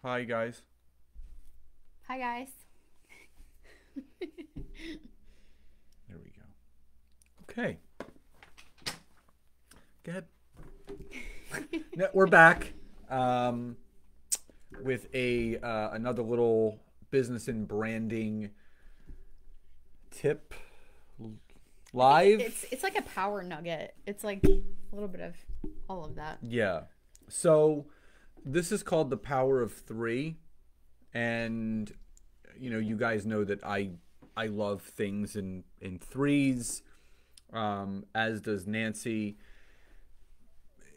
Hi, guys. Hi guys. There we go. Okay. Go ahead. No, we're back um, with a another little business and branding tip It's live. it's like a power nugget. It's like a little bit of all of that. Yeah. So this is called the Power of Three, and you guys know that I love things in threes, as does Nancy.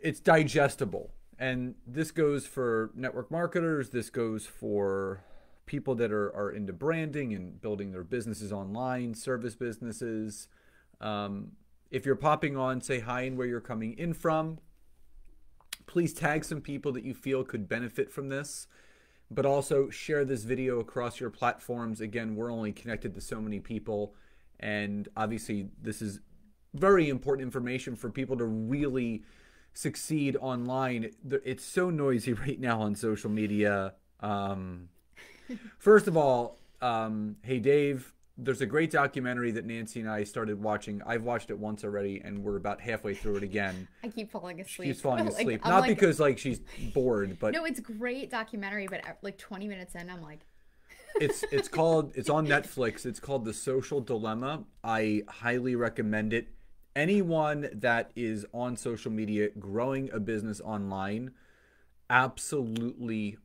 It's digestible. And this goes for network marketers, this goes for people that are into branding and building their businesses online, service businesses. Um, if you're popping on, say hi and where you're coming in from. Please tag some people that you feel could benefit from this, but also share this video across your platforms. Again, we're only connected to so many people, and obviously, this is very important information for people to really succeed online. It's so noisy right now on social media. First of all, hey Dave, there's a great documentary that Nancy and I started watching. I've watched it once already, and we're about halfway through it again. I keep falling She keeps asleep. falling like asleep, I'm not like because like she's bored, but no, it's great documentary, but like 20 minutes in, I'm like, it's on Netflix. It's called The Social Dilemma. I highly recommend it. Anyone that is on social media growing a business online, absolutely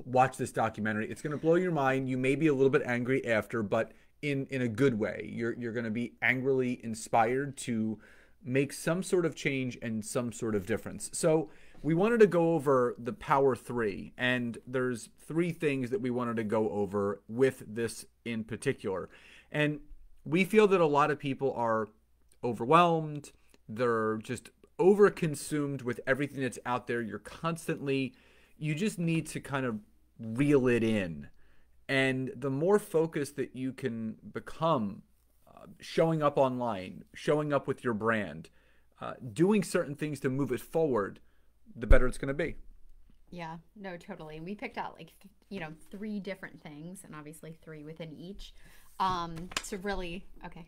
watch this documentary. It's going to blow your mind. You may be a little bit angry after, but in a good way. You're going to be angrily inspired to make some sort of change and some sort of difference. So we wanted to go over the power three, and there's three things that we wanted to go over with this in particular. And we feel that a lot of people are overwhelmed. They're just over consumed with everything that's out there. You just need to kind of reel it in. And the more focused that you can become, showing up online, showing up with your brand, doing certain things to move it forward, the better it's going to be. yeah, no, totally. We picked out like three different things, and obviously three within each. To really okay.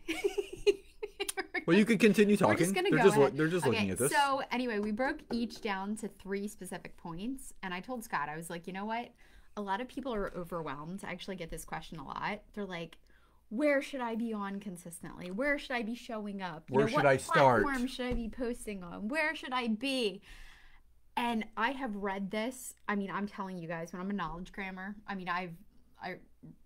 Well, you could continue We're just talking. gonna go ahead. They're just looking Okay, at this. so anyway, we broke each down to three specific points, and I told Scott, I was like, you know what? A lot of people are overwhelmed. I actually get this question a lot. They're like, where should I be on consistently? Where should I be showing up? Where should What I start? platform should I be posting on? Where should I be? And I have read this. I mean, I'm telling you guys, when I'm a knowledge grammar, I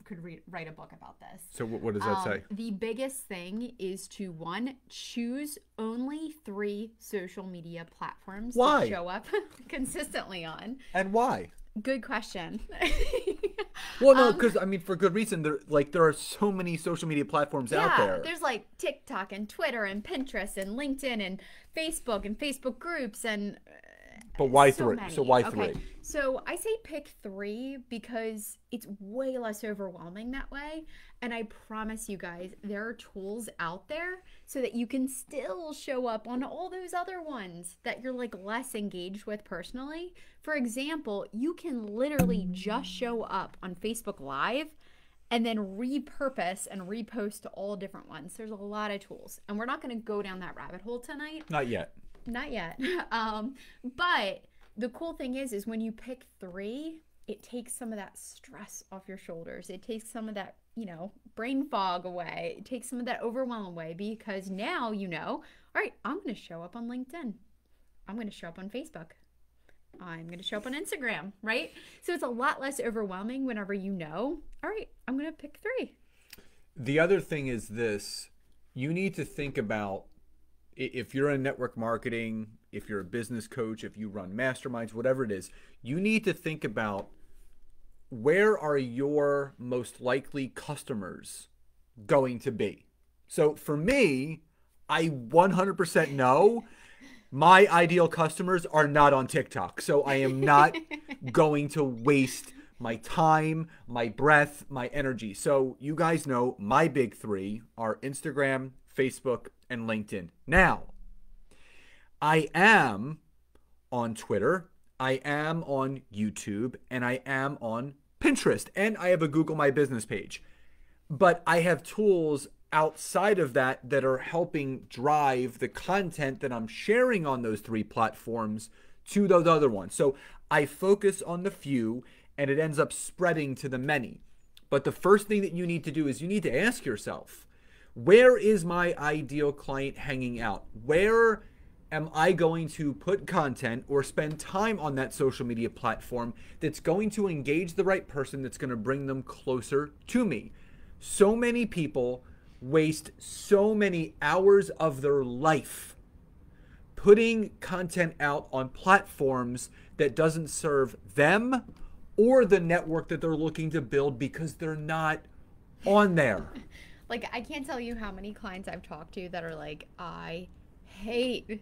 could write a book about this. So what does that say? The biggest thing is to one, choose only three social media platforms to Why? show up consistently on. And why? Good question. Well, no, um, because I mean, for good reason. There are so many social media platforms out yeah, there. there's like TikTok and Twitter and Pinterest and LinkedIn and Facebook groups and But why so three? So many. why Okay. three? So I say pick three because it's way less overwhelming that way. And I promise you guys, there are tools out there so that you can still show up on all those other ones that you're like less engaged with personally. For example, you can literally just show up on Facebook Live and then repurpose and repost to all different ones. There's a lot of tools. And we're not going to go down that rabbit hole tonight. Not yet. Not yet. But the cool thing is when you pick three, it takes some of that stress off your shoulders. It takes some of that, brain fog away. It takes some of that overwhelm away because now all right, I'm going to show up on LinkedIn. I'm going to show up on Facebook. I'm going to show up on Instagram, right? So it's a lot less overwhelming whenever all right, I'm going to pick three. The other thing is this: you need to think about, if you're in network marketing, if you're a business coach, if you run masterminds, whatever it is, you need to think about, where are your most likely customers going to be? So for me, I 100% know my ideal customers are not on TikTok. So I am not going to waste my time, my breath, my energy. So you guys know my big three are Instagram, Facebook, and LinkedIn. Now, I am on Twitter. I am on YouTube, and I am on Pinterest, and I have a Google My Business page. But I have tools outside of that that are helping drive the content that I'm sharing on those three platforms to those other ones. So I focus on the few, and it ends up spreading to the many. But the first thing that you need to do is you need to ask yourself, where is my ideal client hanging out? Where am I going to put content or spend time on that social media platform that's going to engage the right person, that's going to bring them closer to me? So many people waste so many hours of their life putting content out on platforms that doesn't serve them or the network that they're looking to build because they're not on there. Like, I can't tell you how many clients I've talked to that are like, I hate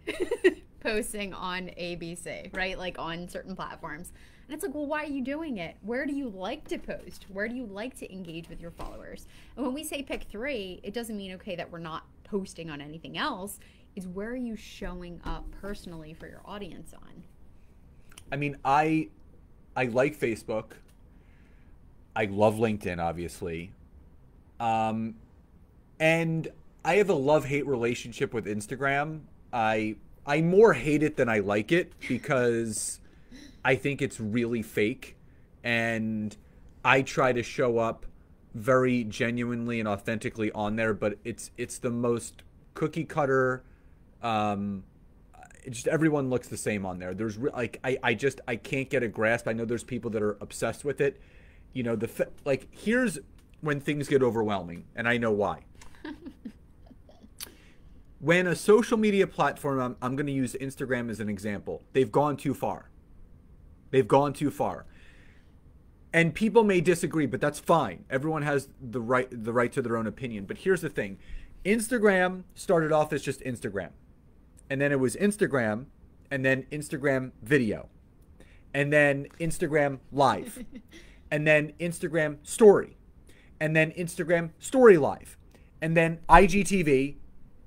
posting on ABC, right? Like on certain platforms. And it's like, well, why are you doing it? Where do you like to post? Where do you like to engage with your followers? And when we say pick three, it doesn't mean, okay, that we're not posting on anything else. It's where are you showing up personally for your audience on? I mean, I like Facebook. I love LinkedIn, obviously. And I have a love-hate relationship with Instagram. I more hate it than I like it because I think it's really fake, and I try to show up very genuinely and authentically on there, but it's the most cookie cutter. Just everyone looks the same on there. There's like I can't get a grasp. I know there's people that are obsessed with it. You know, like here's when things get overwhelming, and I know why. When a social media platform, I'm going to use Instagram as an example, they've gone too far. They've gone too far. And people may disagree, but that's fine. Everyone has the right to their own opinion. But here's the thing. Instagram started off as just Instagram. And then it was Instagram, and then Instagram video. And then Instagram live. And then Instagram story. And then Instagram story live. And then IGTV,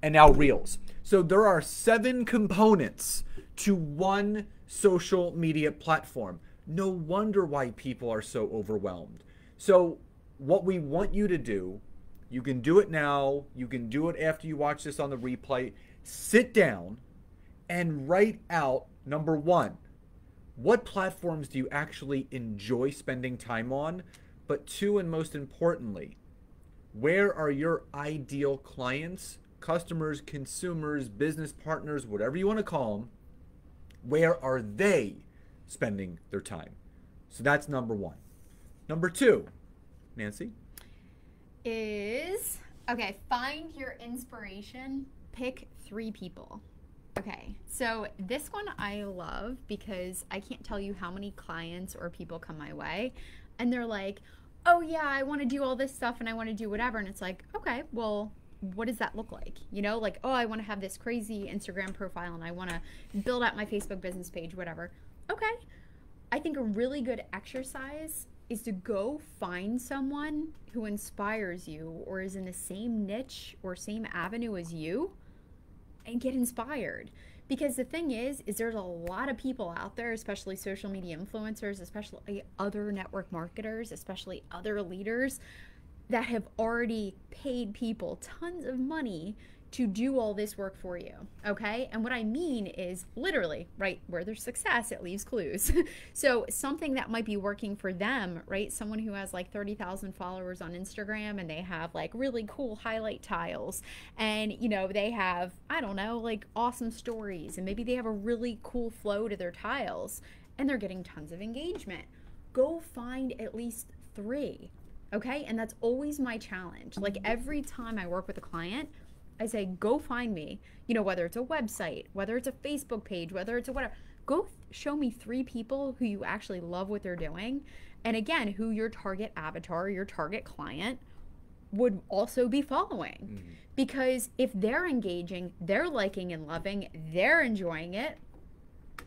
and now Reels. So there are 7 components to one social media platform. No wonder why people are so overwhelmed. So what we want you to do, you can do it now, you can do it after you watch this on the replay. Sit down and write out, number 1, what platforms do you actually enjoy spending time on? But 2, and most importantly, where are your ideal clients, customers, consumers, business partners, whatever you want to call them? Where are they spending their time? So that's number 1. Number 2, Nancy? Is, okay, find your inspiration, pick 3 people. Okay, so this one I love because I can't tell you how many clients or people come my way and they're like, oh yeah, I want to do all this stuff and I want to do whatever. And it's like, okay, well, what does that look like? You know, like, oh, I want to have this crazy Instagram profile and I want to build out my Facebook business page, whatever. Okay. I think a really good exercise is to go find someone who inspires you or is in the same niche or same avenue as you and get inspired. Because the thing is there's a lot of people out there, especially social media influencers, especially other network marketers, especially other leaders that have already paid people tons of money to do all this work for you, okay? And what I mean is literally, right, where there's success, it leaves clues. So something that might be working for them, right? Someone who has like 30,000 followers on Instagram and they have like really cool highlight tiles and, you know, they have, I don't know, like awesome stories and maybe they have a really cool flow to their tiles and they're getting tons of engagement. Go find at least 3, okay? And that's always my challenge. Like every time I work with a client, I say, go find me, you know, whether it's a website, whether it's a Facebook page, whether it's a whatever, go show me 3 people who you actually love what they're doing. And again, who your target avatar, your target client would also be following. Mm-hmm. Because if they're engaging, they're liking and loving, they're enjoying it,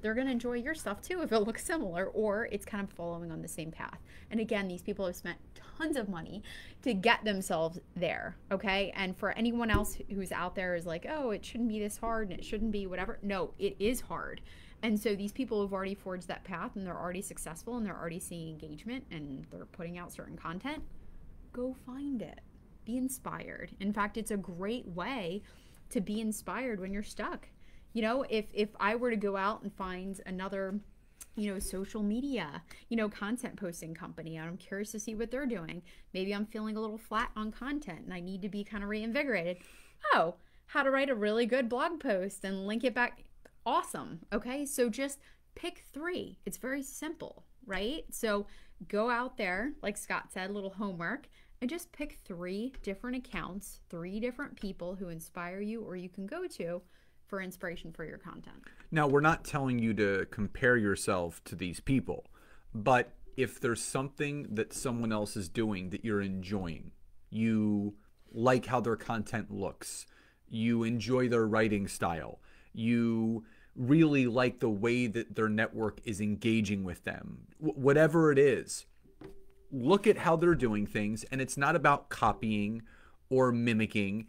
they're going to enjoy your stuff too if it looks similar or it's kind of following on the same path. And again, these people have spent tons of money to get themselves there, okay? And for anyone else who's out there is like, oh, it shouldn't be this hard and it shouldn't be whatever. No, it is hard. And so these people have already forged that path and they're already successful and they're already seeing engagement and they're putting out certain content. Go find it. Be inspired. In fact, it's a great way to be inspired when you're stuck. You know, if I were to go out and find another, you know, social media, you know, content posting company, and I'm curious to see what they're doing. Maybe I'm feeling a little flat on content and I need to be kind of reinvigorated. Oh, how to write a really good blog post and link it back. Awesome. Okay. So just pick 3. It's very simple, right? So go out there, like Scott said, a little homework, and just pick 3 different accounts, 3 different people who inspire you or you can go to for inspiration for your content. Now, we're not telling you to compare yourself to these people, but if there's something that someone else is doing that you're enjoying, you like how their content looks, you enjoy their writing style, you really like the way that their network is engaging with them, whatever it is, look at how they're doing things. And it's not about copying or mimicking.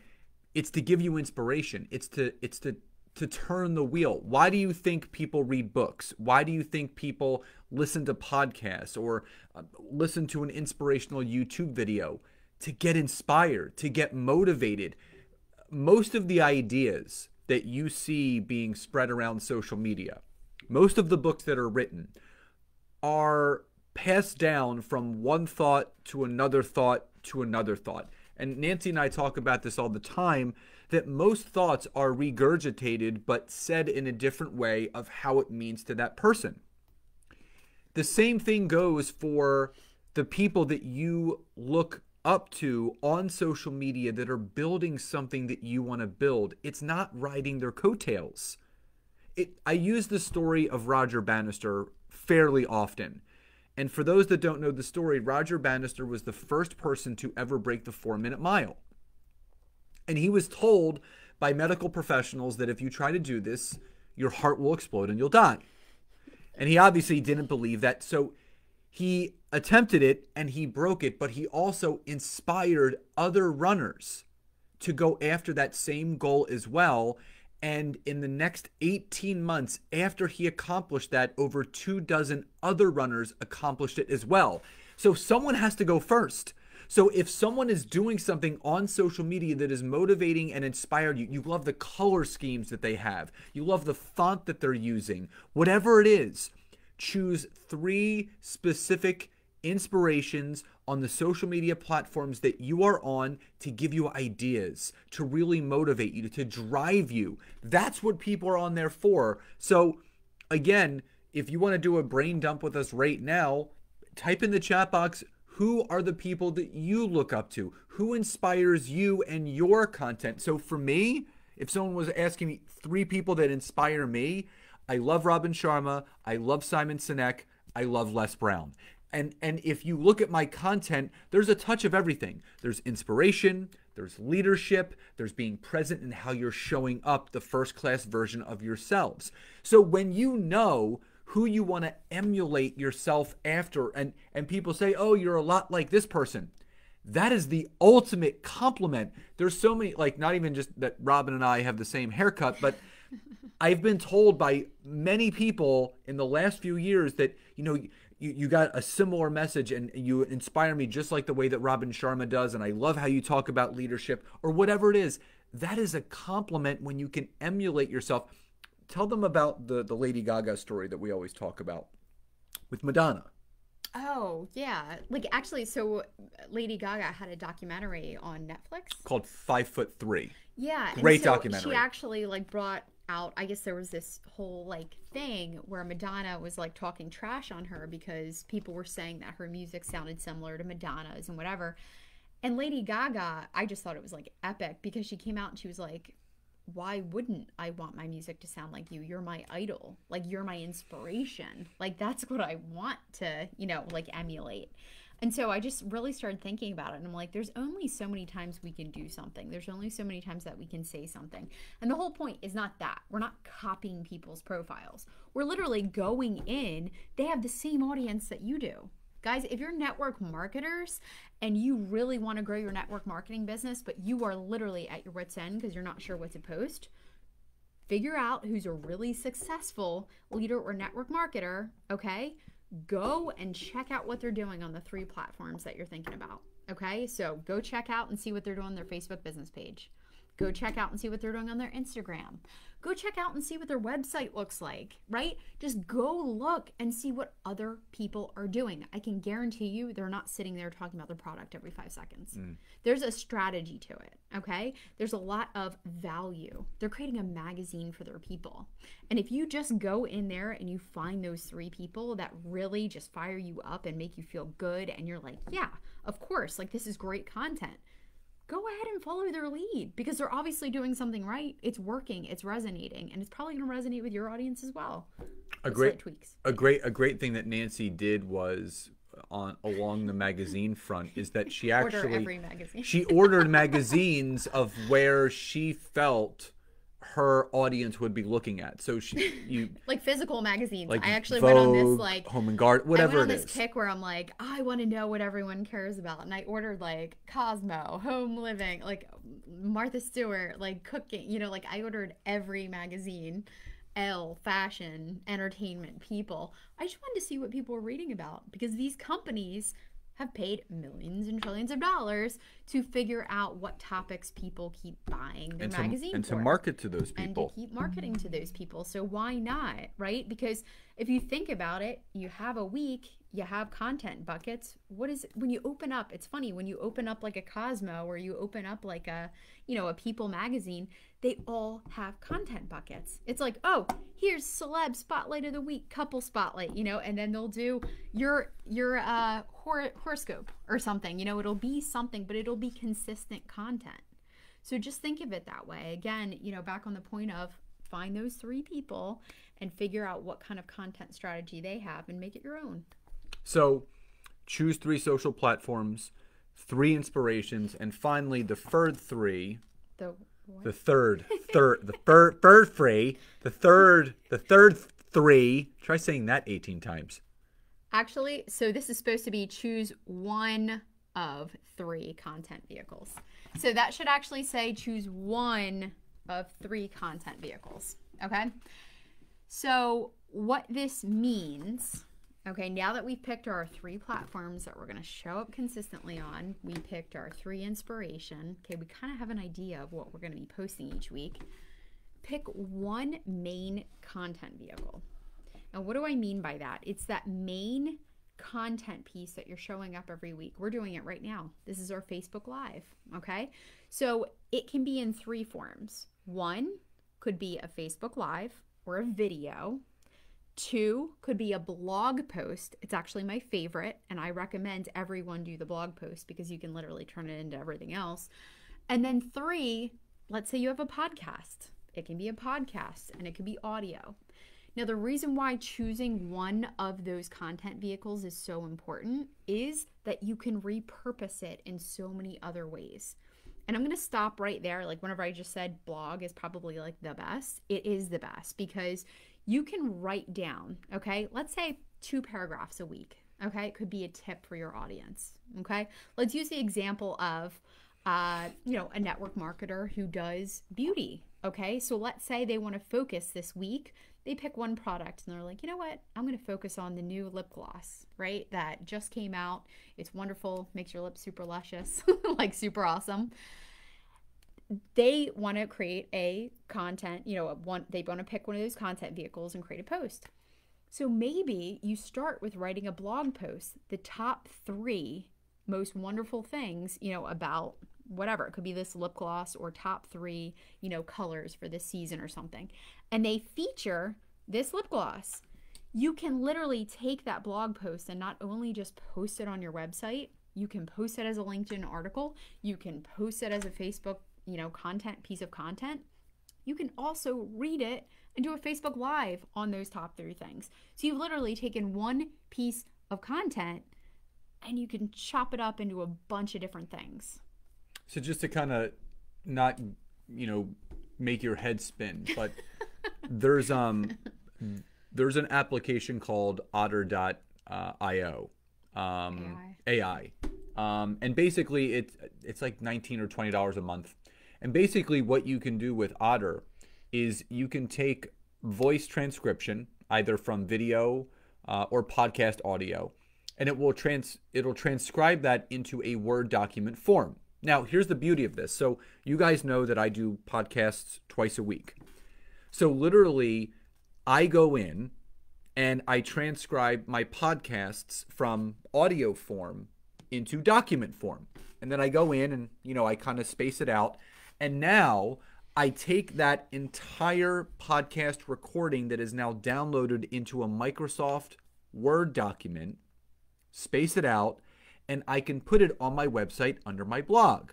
It's to give you inspiration. It's to turn the wheel. Why do you think people read books? Why do you think people listen to podcasts or listen to an inspirational YouTube video? To get inspired, to get motivated. Most of the ideas that you see being spread around social media, most of the books that are written are passed down from one thought to another thought to another thought. And Nancy and I talk about this all the time, that most thoughts are regurgitated but said in a different way of how it means to that person. The same thing goes for the people that you look up to on social media that are building something that you want to build. It's not riding their coattails. I use the story of Roger Bannister fairly often. And for those that don't know the story, Roger Bannister was the first person to ever break the 4-minute mile. And he was told by medical professionals that if you try to do this, your heart will explode and you'll die. And he obviously didn't believe that. So he attempted it and he broke it, but he also inspired other runners to go after that same goal as well. And in the next 18 months after he accomplished that, over 24 other runners accomplished it as well. So someone has to go first. So if someone is doing something on social media that is motivating and inspired you, you love the color schemes that they have, you love the font that they're using, whatever it is, choose 3 specific inspirations on the social media platforms that you are on to give you ideas, to really motivate you, to drive you. That's what people are on there for. So again, if you want to do a brain dump with us right now, type in the chat box, who are the people that you look up to? Who inspires you and your content? So for me, if someone was asking me 3 people that inspire me, I love Robin Sharma, I love Simon Sinek, I love Les Brown. And if you look at my content, there's a touch of everything. There's inspiration, there's leadership, there's being present in how you're showing up, the first-class version of yourselves. So when you know who you want to emulate yourself after, and people say, oh, you're a lot like this person, that is the ultimate compliment. There's so many, like, not even just that Robin and I have the same haircut, but I've been told by many people in the last few years that, you know, you got a similar message and you inspire me just like the way that Robin Sharma does, and I love how you talk about leadership, or whatever it is. That is a compliment when you can emulate yourself. Tell them about the Lady Gaga story that we always talk about with Madonna. Oh, yeah. Like, actually, so Lady Gaga had a documentary on Netflix called 5'3". Yeah. Great and so documentary. She actually, like, brought out, I guess there was this whole, like, thing where Madonna was, like, talking trash on her because people were saying that her music sounded similar to Madonna's and whatever. And Lady Gaga, I just thought it was, like, epic because she came out and she was like, why wouldn't I want my music to sound like you? You're my idol. Like, you're my inspiration. Like, that's what I want to, you know, like, emulate. And so I just really started thinking about it. And I'm like, there's only so many times we can do something. There's only so many times that we can say something. And the whole point is not that. We're not copying people's profiles. We're literally going in. They have the same audience that you do. Guys, if you're network marketers and you really want to grow your network marketing business, but you are literally at your wit's end because you're not sure what to post, Figure out who's a really successful leader or network marketer, okay? Go and check out what they're doing on the 3 platforms that you're thinking about, okay? So go check out and see what they're doing on their Facebook business page. Go check out and see what they're doing on their Instagram. Go check out and see what their website looks like, right? Just go look and see what other people are doing. I can guarantee you they're not sitting there talking about their product every 5 seconds. There's a strategy to it, okay? There's a lot of value. They're creating a magazine for their people. And if you just go in there and you find those 3 people that really just fire you up and make you feel good, and you're like, yeah, of course, like this is great content. Go ahead and follow their lead, because they're obviously doing something right. It's working, it's resonating, and it's probably going to resonate with your audience as well. A great thing that Nancy did was along the magazine front is that she actually every magazine. She ordered magazines of where she felt her audience would be looking at. So like physical magazines. Like I actually Vogue, went on this like Home and Garden, whatever I went on it this is. kick where I'm like, I want to know what everyone cares about, and I ordered like Cosmo, Home Living, like Martha Stewart, like cooking. You know, like I ordered every magazine. Elle, fashion, entertainment, people. I just wanted to see what people were reading about, because these companies have paid millions and trillions of dollars to figure out what topics people keep buying their magazine and for. to market to those people. And to keep marketing to those people. So why not, right? Because if you think about it, you have a week, you have content buckets. What is it when you open up? It's funny, when you open up like a Cosmo, or you open up like a People magazine, they all have content buckets. It's like, oh, here's celeb spotlight of the week, couple spotlight, and then they'll do your horoscope or something. It'll be something, but it'll be consistent content. So just think of it that way. Again, back on the point of find those 3 people and figure out what kind of content strategy they have and make it your own. So choose 3 social platforms, 3 inspirations, and finally the third 3. The third 3. Try saying that 18 times. Actually, so this is supposed to be choose 1 of 3 content vehicles. So that should actually say choose 1 of 3 content vehicles. Okay. So what this means, okay, now that we've picked our 3 platforms that we're going to show up consistently on, we picked our 3 inspiration. Okay, we kind of have an idea of what we're going to be posting each week. Pick 1 main content vehicle. Now, what do I mean by that? It's that main content piece that you're showing up every week. We're doing it right now. This is our Facebook Live, okay? So it can be in 3 forms. 1 could be a Facebook Live or a video. 2 could be a blog post. It's actually my favorite, and I recommend everyone do the blog post because you can literally turn it into everything else. And then 3, let's say you have a podcast. It can be a podcast, and it could be audio. Now, the reason why choosing 1 of those content vehicles is so important is that you can repurpose it in so many other ways. And I'm going to stop right there. Like whenever I just said blog is probably like the best, it is the best because you can write down, okay, let's say 2 paragraphs a week, okay? It could be a tip for your audience, okay? Let's use the example of, a network marketer who does beauty, okay? So let's say they want to focus this week. They pick 1 product and they're like, you know what? I'm going to focus on the new lip gloss, right? That just came out. It's wonderful. Makes your lips super luscious, like super awesome. They want to create a content, they want to pick 1 of those content vehicles and create a post. So maybe you start with writing a blog post, the top 3 most wonderful things, about whatever. It could be this lip gloss or top 3, colors for this season or something. And they feature this lip gloss. You can literally take that blog post and not only just post it on your website, you can post it as a LinkedIn article. You can post it as a Facebook, piece of content. You can also read it and do a Facebook Live on those top 3 things. So you've literally taken 1 piece of content and you can chop it up into a bunch of different things. So just to kind of not, make your head spin, but there's an application called Otter.io, AI. And basically it's like $19 or $20 a month. And basically what you can do with Otter is you can take voice transcription, either from video or podcast audio, and it'll transcribe that into a Word document form. Now, here's the beauty of this. So you guys know that I do podcasts twice a week. So literally, I go in and I transcribe my podcasts from audio form into document form. And then I go in and, I kind of space it out. And now I take that entire podcast recording that is now downloaded into a Microsoft Word document, space it out, and I can put it on my website under my blog.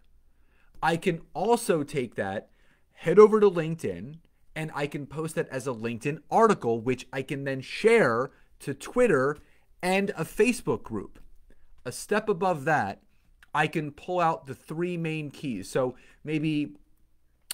I can also take that, head over to LinkedIn, and I can post that as a LinkedIn article, which I can then share to Twitter and a Facebook group. A step above that, I can pull out the 3 main keys. So maybe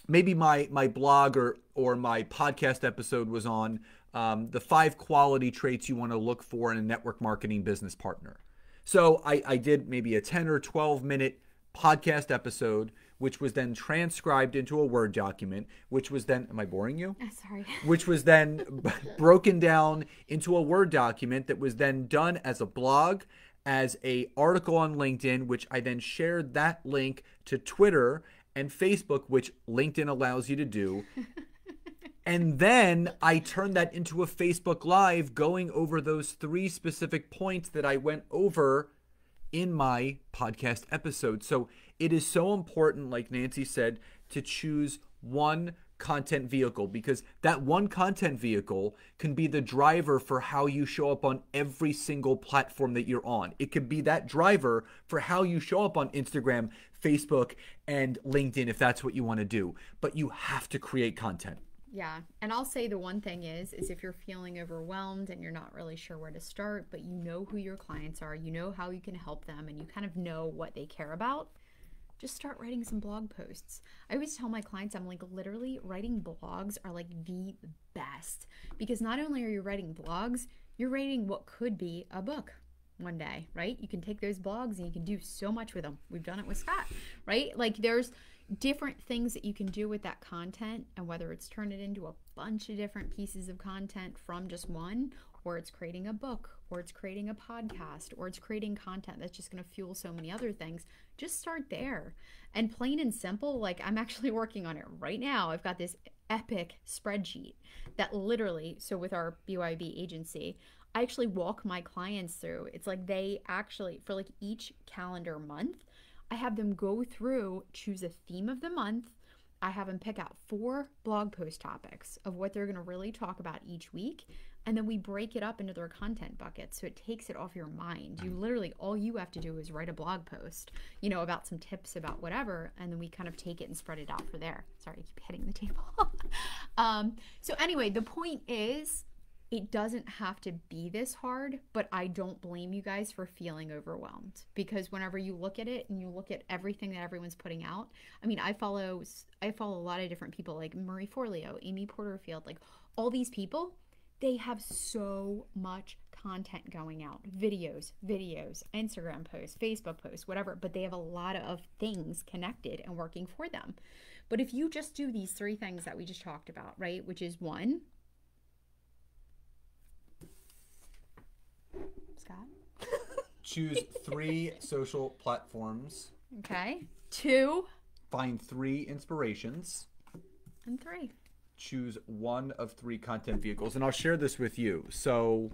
my blog or my podcast episode was on the 5 quality traits you want to look for in a network marketing business partner. So I did maybe a 10 or 12 minute podcast episode, which was then transcribed into a Word document, which was then, am I boring you? Sorry. Which was then broken down into a Word document that was then done as a blog, as a article on LinkedIn, which I then shared that link to Twitter and Facebook, which LinkedIn allows you to do. And then I turned that into a Facebook Live going over those 3 specific points that I went over in my podcast episode. So it is so important, like Nancy said, to choose one content vehicle, because that one content vehicle can be the driver for how you show up on every single platform that you're on. It could be that driver for how you show up on Instagram, Facebook, and LinkedIn if that's what you want to do. But you have to create content. Yeah. And I'll say the one thing is if you're feeling overwhelmed and you're not really sure where to start, but you know who your clients are, you know how you can help them, and you kind of know what they care about, just start writing some blog posts. I always tell my clients, I'm like, literally writing blogs are like the best, because not only are you writing blogs, you're writing what could be a book one day, right? You can take those blogs and you can do so much with them. We've done it with Scott, right? Like there's different things that you can do with that content, and whether it's turn it into a bunch of different pieces of content from just one, or it's creating a book, or it's creating a podcast, or it's creating content that's just going to fuel so many other things, just start there. And plain and simple, like I'm actually working on it right now. I've got this epic spreadsheet that literally, so with our BYOB agency, I actually walk my clients through. It's like they actually, for like each calendar month, I have them go through, choose a theme of the month. I have them pick out 4 blog post topics of what they're going to really talk about each week. And then we break it up into their content buckets, so it takes it off your mind. You literally, all you have to do is write a blog post, about some tips about whatever, and then we kind of take it and spread it out for there. Sorry, I keep hitting the table. So anyway, the point is, it doesn't have to be this hard, but I don't blame you guys for feeling overwhelmed, because whenever you look at it and you look at everything that everyone's putting out, I mean, I follow a lot of different people like Marie Forleo, Amy Porterfield, like all these people. They have so much content going out, videos, Instagram posts, Facebook posts, whatever, but they have a lot of things connected and working for them. But if you just do these 3 things that we just talked about, right, which is 1, Scott? Choose 3 social platforms. Okay. 2. Find 3 inspirations. And 3. Choose 1 of 3 content vehicles. And I'll share this with you. So,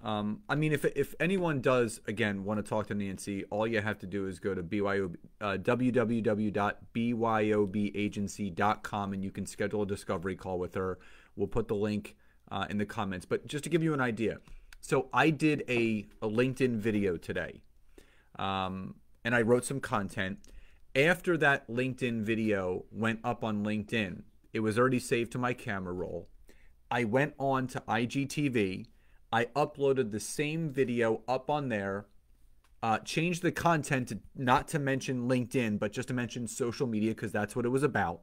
I mean, if anyone does, again, want to talk to Nancy, all you have to do is go to www.byobagency.com, and you can schedule a discovery call with her. We'll put the link in the comments. But just to give you an idea, so I did a LinkedIn video today, and I wrote some content. After that LinkedIn video went up on LinkedIn, it was already saved to my camera roll. I went on to IGTV. I uploaded the same video up on there, changed the content to not to mention LinkedIn, but just to mention social media, because that's what it was about.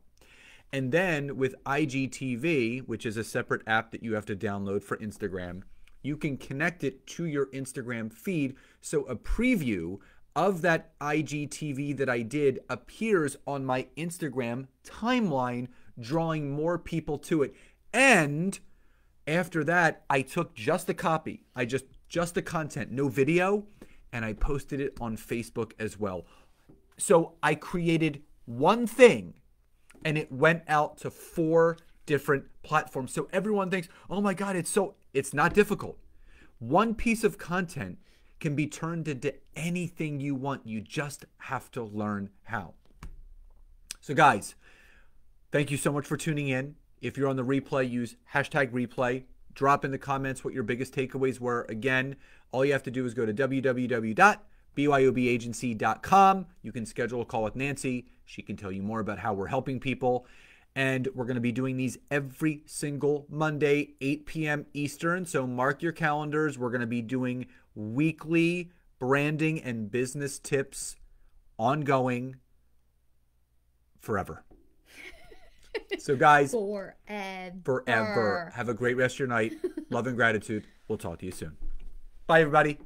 And then with IGTV, which is a separate app that you have to download for Instagram, you can connect it to your Instagram feed. So a preview of that IGTV that I did appears on my Instagram timeline drawing more people to it. And after that, I took just the copy. I just the content, no video, and I posted it on Facebook as well. So I created one thing and it went out to 4 different platforms. So everyone thinks, "Oh my God, it's not difficult." One piece of content can be turned into anything you want. You just have to learn how. So guys, thank you so much for tuning in. If you're on the replay, use #replay. Drop in the comments what your biggest takeaways were. Again, all you have to do is go to www.byobagency.com. You can schedule a call with Nancy. She can tell you more about how we're helping people. And we're going to be doing these every single Monday, 8 p.m. Eastern. So mark your calendars. We're going to be doing weekly branding and business tips, ongoing, forever. So guys, forever. Have a great rest of your night. Love and gratitude. We'll talk to you soon. Bye, everybody.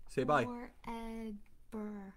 Say bye. Forever.